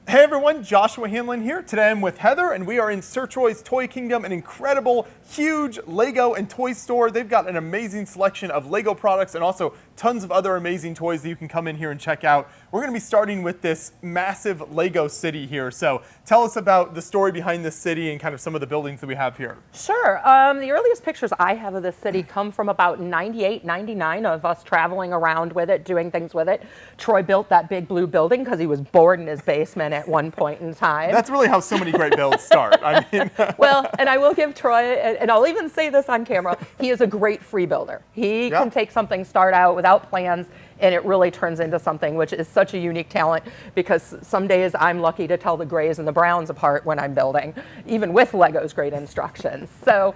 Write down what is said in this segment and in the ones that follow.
Hey everyone, Joshua Hanlon here. Today I'm with Heather and we are in Sir Troy's Toy Kingdom, an incredible, huge Lego and toy store. They've got an amazing selection of Lego products and also tons of other amazing toys that you can come in here and check out. We're going to be starting with this massive Lego city here. So tell us about the story behind this city and kind of some of the buildings that we have here. Sure. The earliest pictures I have of this city come from about 98, 99 of us traveling around with it, doing things with it. Troy built that big blue building because he was bored in his basement at one point in time. That's really how so many great builds start. I mean, well, and I will give Troy, and I'll even say this on camera, he is a great free builder. He can take something, start out without plans, and it really turns into something, which is such a unique talent, because some days I'm lucky to tell the grays and the browns apart when I'm building, even with Lego's great instructions. So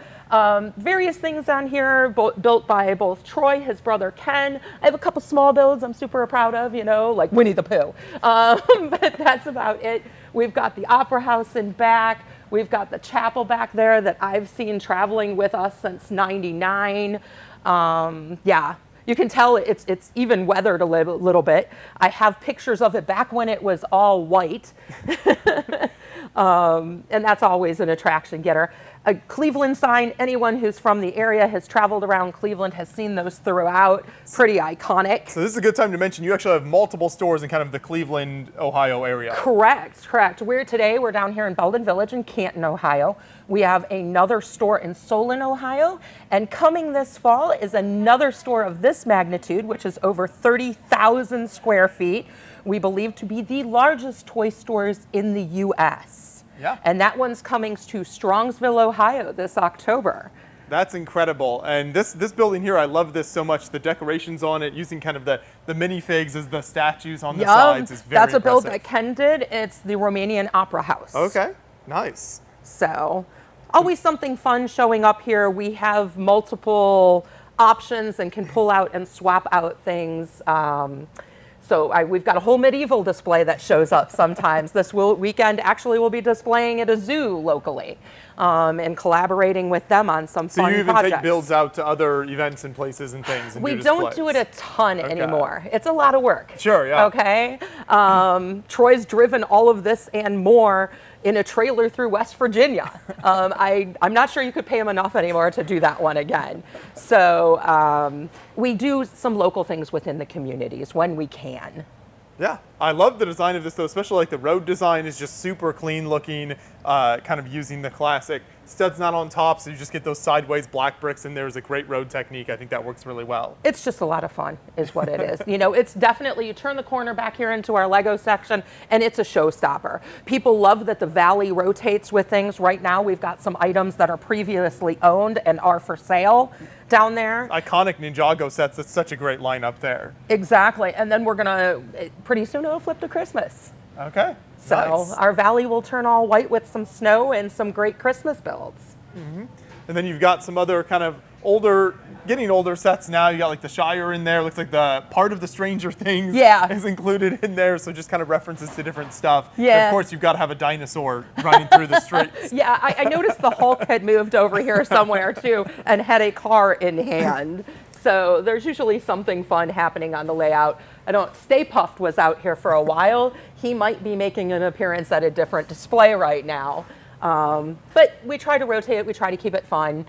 various things on here, built by both Troy, his brother Ken. I have a couple small builds I'm super proud of, you know, like Winnie the Pooh. But that's about it. We've got the Opera House in back. We've got the chapel back there that I've seen traveling with us since '99. Yeah. You can tell it's even weathered a little bit. I have pictures of it back when it was all white. And that's always an attraction getter. A Cleveland sign, anyone who's from the area has traveled around Cleveland has seen those throughout. Pretty iconic. So this is a good time to mention you actually have multiple stores in kind of the Cleveland, Ohio area. Correct. We're down here in Belden Village in Canton, Ohio. We have another store in Solon, Ohio. And coming this fall is another store of this magnitude, which is over 30,000 square feet. We believe to be the largest toy stores in the U.S. Yeah. And that one's coming to Strongsville, Ohio this October. That's incredible. And this building here, I love this so much. The decorations on it, using kind of the minifigs as the statues on the sides is very That's a build impressive. that Ken did. It's the Romanian Opera House. Okay, nice. So always something fun showing up here. We have multiple options and can pull out and swap out things. We've got a whole medieval display that shows up sometimes. This weekend actually we'll be displaying at a zoo locally and collaborating with them on some fun projects. So you even take builds out to other events and places and things and We do don't displays. do it a ton anymore. It's a lot of work. Sure, yeah. Okay. Troy's driven all of this and more in a trailer through West Virginia. I'm not sure you could pay him enough anymore to do that one again. So we do some local things within the communities when we can. Yeah, I love the design of this though, especially like the road design is just super clean looking, kind of using the classic studs not on top, so you just get those sideways black bricks and there's a great road technique. I think that works really well. It's just a lot of fun is what it is. You know, it's definitely, you turn the corner back here into our Lego section and it's a showstopper. People love that the valley rotates with things. Right now we've got some items that are previously owned and are for sale down there. Iconic Ninjago sets, that's such a great lineup there. Exactly, and then we're gonna, pretty soon it'll flip to Christmas. Okay. So nice. Our valley will turn all white with some snow and some great Christmas builds. Mm-hmm. And then you've got some other kind of getting older sets now. You got like the Shire in there. Looks like the part of the Stranger Things is included in there. So just kind of references to different stuff. Yeah. And of course, you've got to have a dinosaur running through the streets. Yeah, I noticed the Hulk had moved over here somewhere too and had a car in hand. So there's usually something fun happening on the layout. Stay Puft was out here for a while. He might be making an appearance at a different display right now. But we try to rotate it, we try to keep it fun.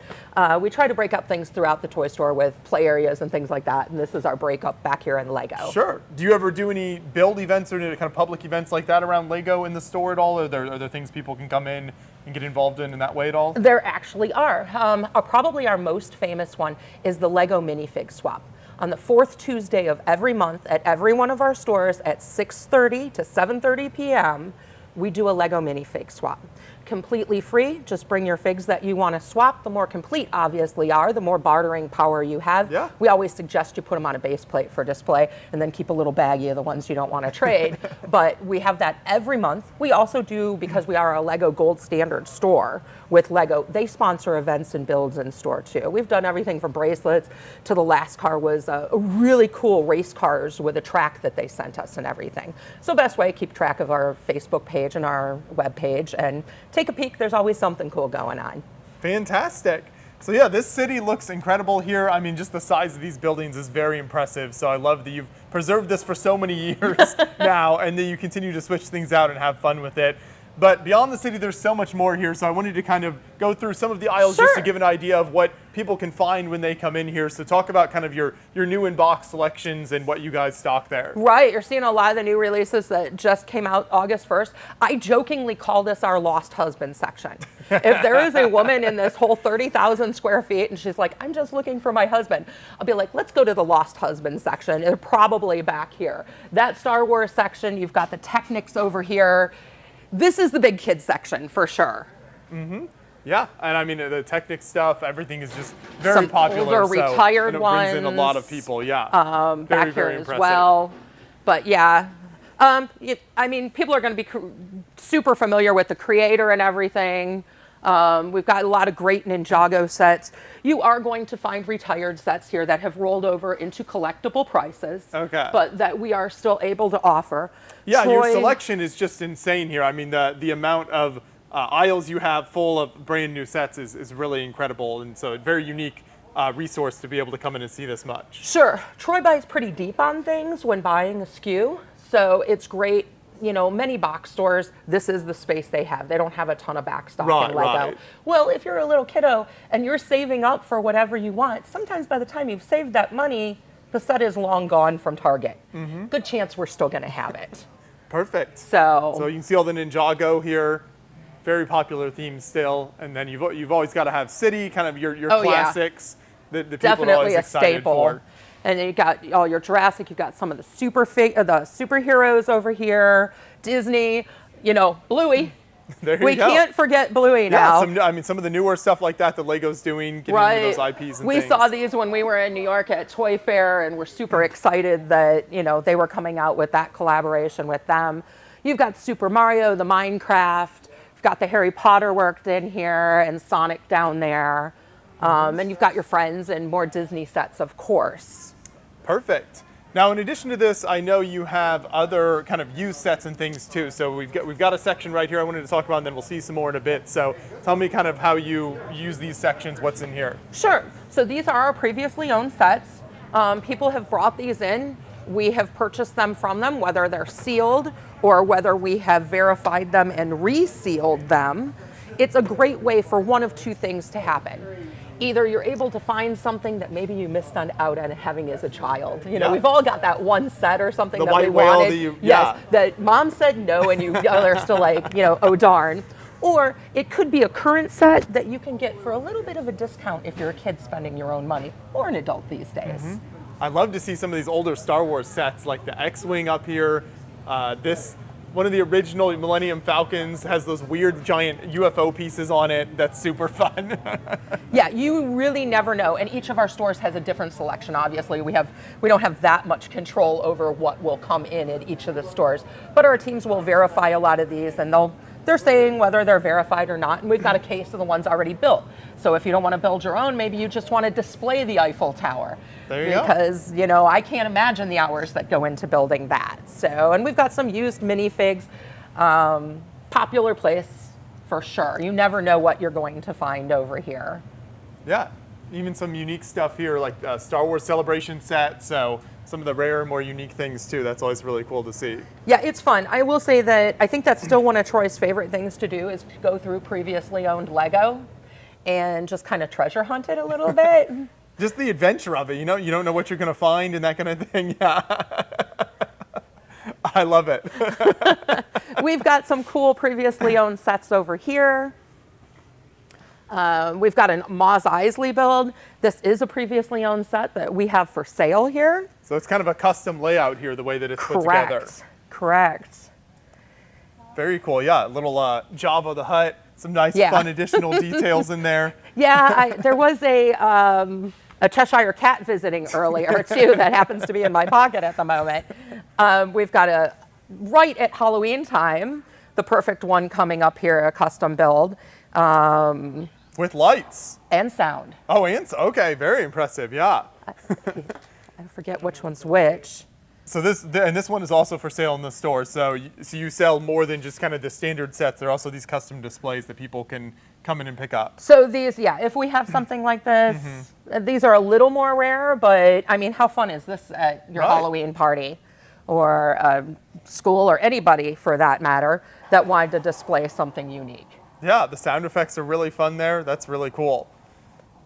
We try to break up things throughout the toy store with play areas and things like that. And this is our breakup back here in Lego. Sure. Do you ever do any build events or any kind of public events like that around Lego in the store at all? Are there things people can come in and get involved in that way at all? There actually are. Probably our most famous one is the Lego minifig swap. On the fourth Tuesday of every month at every one of our stores at 6:30 to 7:30 p.m., we do a Lego minifig swap. Completely free, just bring your figs that you want to swap. The more complete, obviously, the more bartering power you have. Yeah. We always suggest you put them on a base plate for display and then keep a little baggie of the ones you don't want to trade. But we have that every month. We also do, because we are a Lego Gold Standard store with Lego, they sponsor events and builds in store too. We've done everything from bracelets to the last car was a really cool race cars with a track that they sent us and everything. So best way, keep track of our Facebook page and our web page and take a peek. There's always something cool going on. Fantastic. So yeah, this city looks incredible here. I mean, just the size of these buildings is very impressive. So I love that you've preserved this for so many years now, and that you continue to switch things out and have fun with it. But beyond the city, there's so much more here. So I wanted to kind of go through some of the aisles just to give an idea of what people can find when they come in here. So talk about kind of your new in-box selections and what you guys stock there. Right, you're seeing a lot of the new releases that just came out August 1st. I jokingly call this our lost husband section. If there is a woman in this whole 30,000 square feet and she's like, I'm just looking for my husband, I'll be like, let's go to the lost husband section. They're probably back here. That Star Wars section, you've got the Technics over here. This is the big kids section for sure. Mm-hmm. Yeah, and I mean the Technic stuff, everything is just very popular. Older, retired so, ones. Brings in a lot of people. Yeah, back here as well. But yeah, I mean, people are going to be super familiar with the creator and everything. We've got a lot of great Ninjago sets. You are going to find retired sets here that have rolled over into collectible prices, but that we are still able to offer. Yeah, your selection is just insane here. I mean, the amount of aisles you have full of brand new sets is really incredible, and so a very unique resource to be able to come in and see this much. Sure. Troy buys pretty deep on things when buying a SKU, so it's great. You know, many box stores, this is the space they have. They don't have a ton of back stock in Lego. Right. Well, if you're a little kiddo and you're saving up for whatever you want, sometimes by the time you've saved that money, the set is long gone from Target. Mm-hmm. Good chance we're still going to have it. Perfect. So you can see all the Ninjago here. Very popular theme still. And then you've always got to have City, kind of your classics that people definitely are always excited staple. for. And then you got all your Jurassic, you've got some of the the superheroes over here, Disney, you know, Bluey. There you we go. can't forget Bluey now. I mean, some of the newer stuff like that Lego's doing, getting into those IPs and we things. saw these when we were in New York at Toy Fair, and we're super excited that, you know, they were coming out with that collaboration with them. You've got Super Mario, the Minecraft, you've got the Harry Potter worked in here, and Sonic down there. And you've got your friends and more Disney sets, of course. Perfect. Now, in addition to this, I know you have other kind of used sets and things too. So we've got a section right here I wanted to talk about, and then we'll see some more in a bit. So tell me kind of how you use these sections, what's in here. Sure. So these are our previously owned sets. People have brought these in. We have purchased them from them, whether they're sealed or whether we have verified them and resealed them. It's a great way for one of two things to happen. Either you're able to find something that maybe you missed out on having as a child. You know, we've all got that one set or something that we wanted. That mom said no, and you are still like, you know, oh darn. Or it could be a current set that you can get for a little bit of a discount if you're a kid spending your own money, or an adult these days. Mm-hmm. I'd love to see some of these older Star Wars sets, like the X-Wing up here. One of the original Millennium Falcons has those weird giant UFO pieces on it. That's super fun. Yeah, you really never know. And each of our stores has a different selection. Obviously, we don't have that much control over what will come in at each of the stores. But our teams will verify a lot of these, and they're saying whether they're verified or not. And we've got a case of the ones already built. So if you don't want to build your own, maybe you just want to display the Eiffel Tower. There you go. Because, you know, I can't imagine the hours that go into building that. So, and we've got some used minifigs. Popular place for sure. You never know what you're going to find over here. Yeah, even some unique stuff here, like Star Wars Celebration set. So some of the rare, more unique things too. That's always really cool to see. Yeah, it's fun. I will say that I think that's still one of Troy's favorite things to do is to go through previously owned Lego and just kind of treasure hunt it a little bit. Just the adventure of it, you know, you don't know what you're going to find and that kind of thing. Yeah. I love it. We've got some cool previously owned sets over here. We've got a Maz Eisley build. This is a previously owned set that we have for sale here. So it's kind of a custom layout here, the way that it's put together. Correct. Very cool. Yeah, a little Jabba the Hutt. Some nice, fun additional details in there. Yeah, there was a Cheshire cat visiting earlier too that happens to be in my pocket at the moment. We've got right at Halloween time, the perfect one coming up here, a custom build. With lights. And sound. Oh, okay, very impressive, yeah. I forget which one's which. So this one is also for sale in the store. So you sell more than just kind of the standard sets. There are also these custom displays that people can come in and pick up. So these, yeah, if we have something like this, these are a little more rare, but I mean, how fun is this at your Halloween party or school or anybody for that matter that wanted to display something unique? Yeah, the sound effects are really fun there. That's really cool.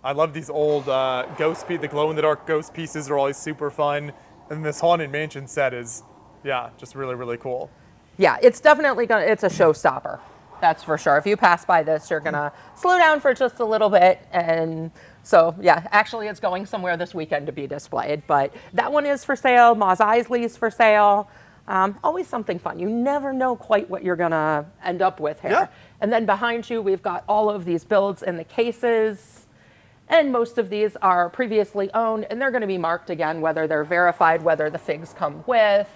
I love these old the glow-in-the-dark ghost pieces are always super fun. And this Haunted Mansion set is, yeah, just really, really cool. Yeah, it's definitely it's a showstopper. That's for sure. If you pass by this, you're gonna slow down for just a little bit. And so, yeah, actually it's going somewhere this weekend to be displayed. But that one is for sale. Mos Eisley's for sale. Always something fun. You never know quite what you're gonna end up with here. Yeah. And then behind you, we've got all of these builds in the cases. And most of these are previously owned, and they're going to be marked again, whether they're verified, whether the figs come with.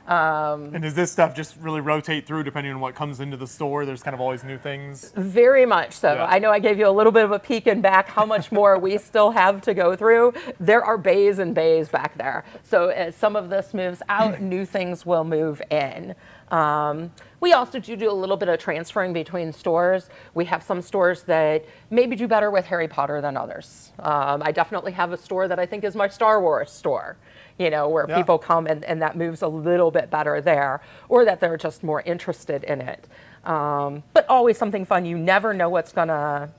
And does this stuff just really rotate through depending on what comes into the store? There's kind of always new things? Very much so. Yeah. I know I gave you a little bit of a peek in back how much more we still have to go through. There are bays and bays back there. So as some of this moves out, new things will move in. We also do a little bit of transferring between stores. We have some stores that maybe do better with Harry Potter than others. I definitely have a store that I think is my Star Wars store, you know, where people come and that moves a little bit better there, or that they're just more interested in it. But always something fun. You never know what's gonna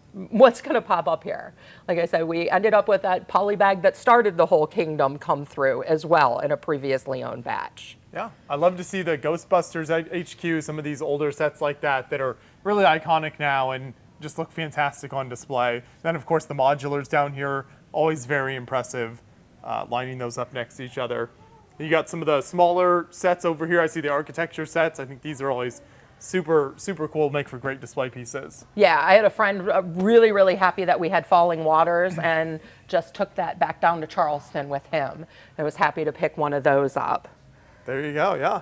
pop up here. Like I said, we ended up with that poly bag that started the whole kingdom come through as well in a previously owned batch. Yeah, I love to see the Ghostbusters HQ, some of these older sets like that are really iconic now and just look fantastic on display. Then, of course, the modulars down here, always very impressive, lining those up next to each other. You got some of the smaller sets over here. I see the architecture sets. I think these are always super, super cool, make for great display pieces. Yeah, I had a friend really, really happy that we had Falling Waters and just took that back down to Charleston with him. I was happy to pick one of those up. There you go, yeah.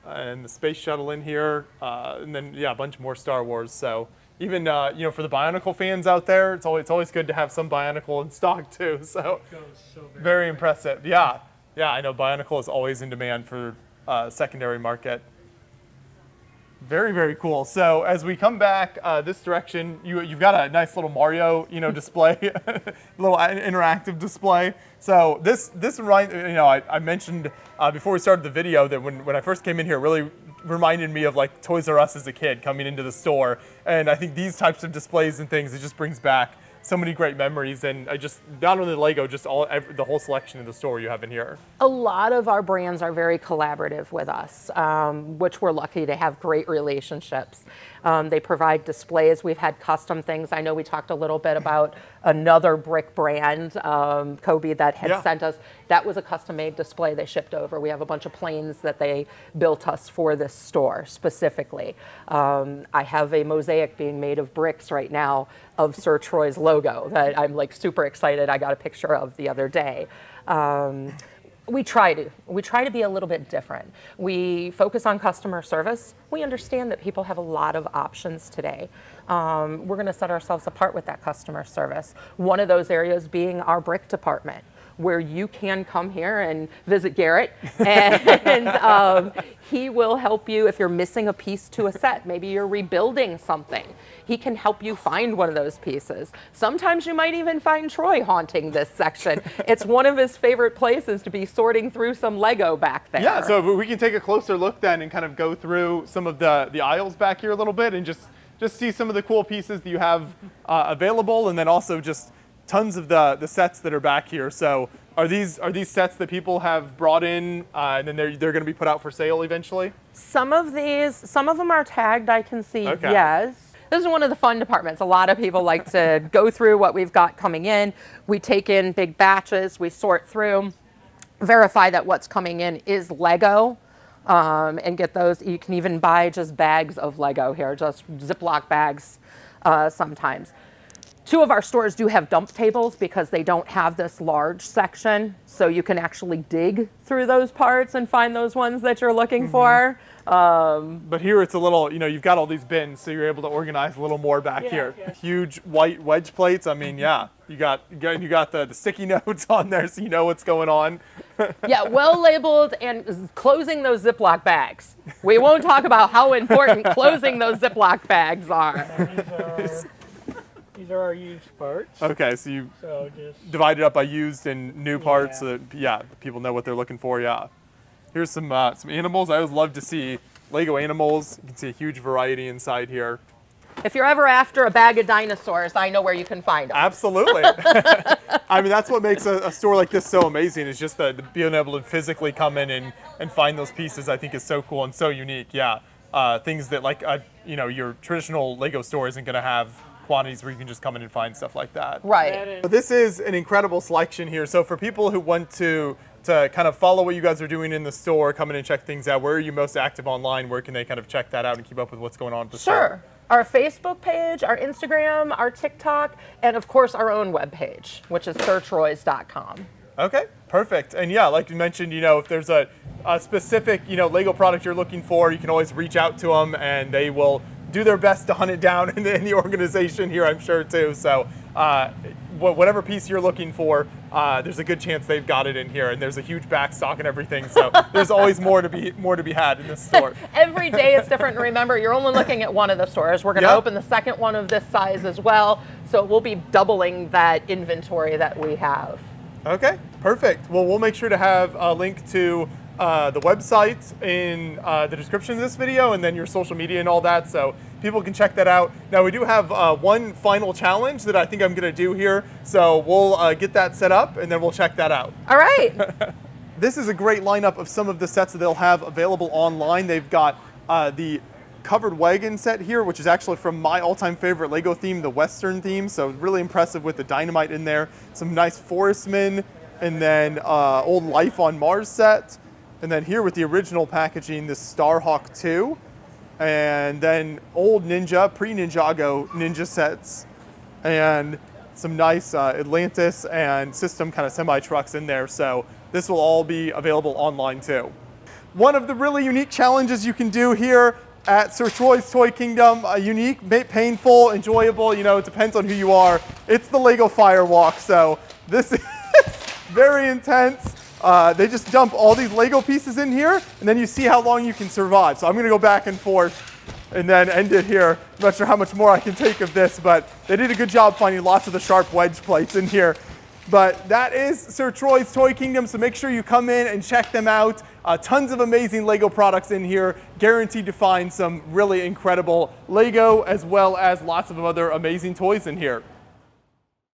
And the space shuttle in here, and then, yeah, a bunch more Star Wars. So even, you know, for the Bionicle fans out there, it's always good to have some Bionicle in stock, too. So, very impressive. Yeah, I know Bionicle is always in demand for secondary market. Very, very cool. So as we come back this direction, you've got a nice little Mario, you know, display, little interactive display. So this reminds, you know, I mentioned before we started the video that when I first came in here, it really reminded me of like Toys R Us as a kid coming into the store. And I think these types of displays and things, it just brings back so many great memories, and not only Lego, just the whole selection in the store you have in here. A lot of our brands are very collaborative with us, which we're lucky to have great relationships. They provide displays. We've had custom things. I know we talked a little bit about another brick brand, Kobe, that had sent us. That was a custom-made display they shipped over. We have a bunch of planes that they built us for this store specifically. I have a mosaic being made of bricks right now of Sir Troy's logo that I'm like super excited. I got a picture of the other day. We try to be a little bit different. We focus on customer service. We understand that people have a lot of options today. We're going to set ourselves apart with that customer service. One of those areas being our brick department, where you can come here and visit Garrett, and he will help you if you're missing a piece to a set. Maybe you're rebuilding something. He can help you find one of those pieces. Sometimes you might even find Troy haunting this section. It's one of his favorite places to be sorting through some Lego back there. Yeah, so we can take a closer look then and kind of go through some of the aisles back here a little bit and just see some of the cool pieces that you have available, and then also just tons of the sets that are back here. So are these sets that people have brought in and then they're going to be put out for sale eventually? Some of them are tagged, I can see, Okay. yes. This is one of the fun departments. A lot of people like to go through what we've got coming in. We take in big batches, we sort through, verify that what's coming in is Lego, and get those. You can even buy just bags of Lego here, just Ziploc bags sometimes. Two of our stores do have dump tables because they don't have this large section, so you can actually dig through those parts and find those ones that you're looking for. But here it's a little, you know, you've got all these bins, so you're able to organize a little more back here. Yeah. Huge white wedge plates. I mean, yeah, you got the sticky notes on there, so you know what's going on. Yeah, well labeled and closing those Ziploc bags. We won't talk about how important closing those Ziploc bags are. And these are our used parts. Okay, so you So just divide it up by used and new parts, Yeah. so that, yeah, people know what they're looking for. Yeah. Here's some animals. I always love to see Lego animals. You can see a huge variety inside here. If you're ever after a bag of dinosaurs, I know where you can find them. Absolutely. I mean, that's what makes a store like this so amazing, is just the being able to physically come in and find those pieces. I think is so cool and so unique. Yeah. Things that like, your traditional Lego store isn't going to have quantities where you can just come in and find stuff like that. Right. But this is an incredible selection here. So for people who want to kind of follow what you guys are doing in the store, come in and check things out, where are you most active online? Where can they kind of check that out and keep up with what's going on at the store? Sure. Our Facebook page, our Instagram, our TikTok, and of course our own webpage, which is searchroys.com. Okay, perfect. And yeah, like you mentioned, if there's a specific, Lego product you're looking for, you can always reach out to them and they will do their best to hunt it down in the organization here, I'm sure too. So whatever piece you're looking for, there's a good chance they've got it in here, and there's a huge back stock and everything. So there's always more to be had in this store. Every day is different. And remember, you're only looking at one of the stores. We're going to Yep. open the second one of this size as well. So we'll be doubling that inventory that we have. Okay, perfect. Well, we'll make sure to have a link to the website in the description of this video, and then your social media and all that, so people can check that out. Now, we do have one final challenge that I think I'm going to do here, so we'll get that set up, and then we'll check that out. All right. This is a great lineup of some of the sets that they'll have available online. They've got the covered wagon set here, which is actually from my all-time favorite Lego theme, the Western theme, so really impressive with the dynamite in there. Some nice Forestmen, and then old Life on Mars set. And then here with the original packaging, this Starhawk 2. And then old Ninja, pre-Ninjago Ninja sets. And some nice Atlantis and System kind of semi-trucks in there. So this will all be available online too. One of the really unique challenges you can do here at Sir Troy's Toy Kingdom, unique, painful, enjoyable, it depends on who you are. It's the Lego Firewalk. So this is very intense. They just dump all these Lego pieces in here, and then you see how long you can survive. So I'm going to go back and forth and then end it here. I'm not sure how much more I can take of this, but they did a good job finding lots of the sharp wedge plates in here. But that is Sir Troy's Toy Kingdom, so make sure you come in and check them out. Tons of amazing Lego products in here, guaranteed to find some really incredible Lego, as well as lots of other amazing toys in here.